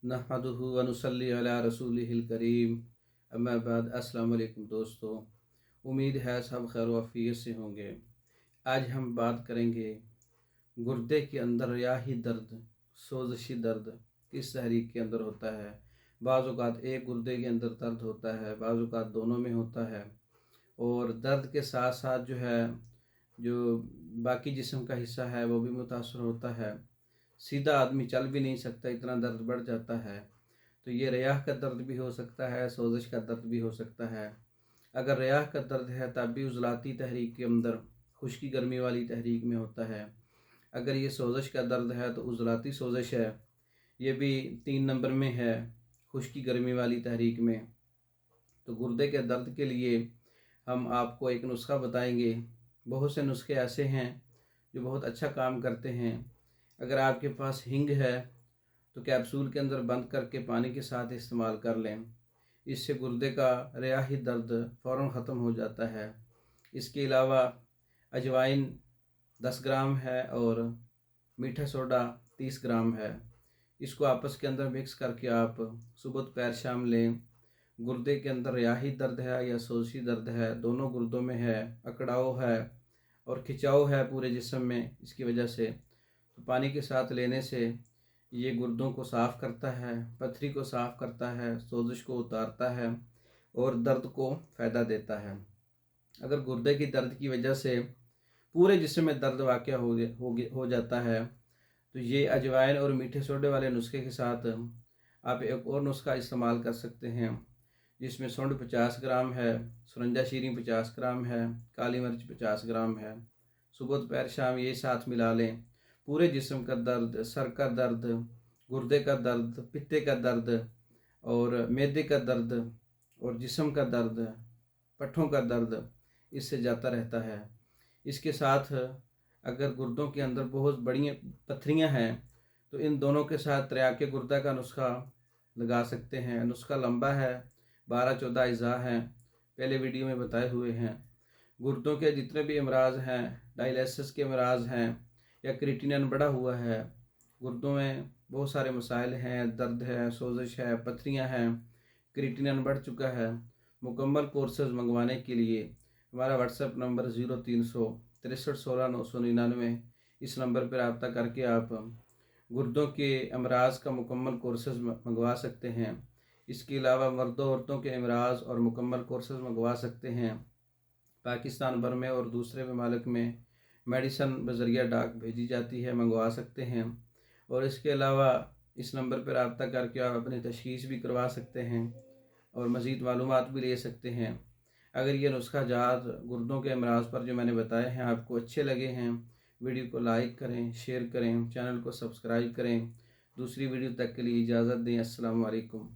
नहमदुहु व नुसल्ली अला रसूलिहिल करीम। अम्मा बाद। अस्सलाम वालेकुम दोस्तों, उम्मीद है सब खैर वफ़ियत से होंगे। आज हम बात करेंगे गुर्दे के अंदर रियाही दर्द, सोज़शी दर्द किस तहरीक के अंदर होता है। बाज़ औक़ात एक गुर्दे के अंदर दर्द होता है, बाज़ औक़ात दोनों में होता है। और दर्द के साथ साथ जो बाकी जिस्म का हिस्सा है वो भी मुतासर होता है। सीधा आदमी चल भी नहीं सकता, इतना दर्द बढ़ जाता है। तो ये रियाह का दर्द भी हो सकता है, सोजिश का दर्द भी हो सकता है। अगर रियाह का दर्द है तब भी उज़लाती तहरीक के अंदर खुश्की गर्मी वाली तहरीक में होता है। अगर ये सोजिश का दर्द है तो उज़लाती सोजिश है, ये भी 3 नंबर में है खुश्की गर्मी वाली तहरीक में। तो गुर्दे के दर्द के लिए हम आपको एक नुस्खा बताएंगे। बहुत से नुस्खे ऐसे हैं जो बहुत अच्छा काम करते हैं। अगर आपके पास हींग है तो कैप्सूल के अंदर बंद करके पानी के साथ इस्तेमाल कर लें। इससे गुर्दे का रियाही दर्द फ़ौरन ख़त्म हो जाता है। इसके अलावा अजवाइन 10 ग्राम है और मीठा सोडा 30 ग्राम है। इसको आपस के अंदर मिक्स करके आप सुबह दोपहर शाम लें। गुर्दे के अंदर रियाही दर्द है या सोज़शी दर्द है, दोनों गुर्दों में है, अकड़ाव है और खिंचाव है पूरे जिस्म में, इसकी वजह से तो पानी के साथ लेने से ये गुर्दों को साफ़ करता है, पथरी को साफ़ करता है, सोजिश को उतारता है और दर्द को फ़ायदा देता है। अगर गुर्दे की दर्द की वजह से पूरे जिस्म में दर्द वाक़या हो जाता है तो ये अजवाइन और मीठे सोडे वाले नुस्खे के साथ आप एक और नुस्खा इस्तेमाल कर सकते हैं, जिसमें सुंड 50 ग्राम है, सुरंजा शीरी 50 ग्राम है, काली मिर्च 50 ग्राम है। सुबह दोपहर शाम ये साथ मिला लें। पूरे जिस्म का दर्द, सर का दर्द, गुर्दे का दर्द, पित्ते का दर्द और मैदे का दर्द और जिस्म का दर्द, पट्ठों का दर्द इससे जाता रहता है। इसके साथ अगर गुर्दों के अंदर बहुत बड़ी पथरियां हैं तो इन दोनों के साथ त्रियाके गुर्दा का नुस्खा लगा सकते हैं। नुस्खा लंबा है, 12-14 अज़ा हैं, पहले वीडियो में बताए हुए हैं। गुर्दों के जितने भी अमराज हैं, डायलिसिस के अमराज हैं या क्रिएटिनिन बढ़ा हुआ है, गुर्दों में बहुत सारे मसाइल हैं, दर्द है, सोजिश है, पथरियां हैं, क्रिएटिनिन बढ़ चुका है। मुकम्मल कोर्सेज मंगवाने के लिए हमारा व्हाट्सएप नंबर 0300 63 16 999, इस नंबर पर रब्ता करके आप गुर्दों के अमराज का मुकम्मल कोर्सेज मंगवा सकते हैं। इसके अलावा मर्दों औरतों के अमराज और मुकम्मल कोर्सेज मंगवा सकते हैं। पाकिस्तान भर में और दूसरे ममालिक में मेडिसन बज़रिया डाक भेजी जाती है, मंगवा सकते हैं। और इसके अलावा इस नंबर पर रब्ता करके आप अपनी तशख़ीस भी करवा सकते हैं और मज़ीद मालूमात भी ले सकते हैं। अगर ये नुस्खा जात गुर्दों के अमराज पर जो मैंने बताए हैं आपको अच्छे लगे हैं, वीडियो को लाइक करें, शेयर करें, चैनल को सब्सक्राइब करें। दूसरी वीडियो तक के लिए इजाज़त दें। अस्सलाम वालेकुम।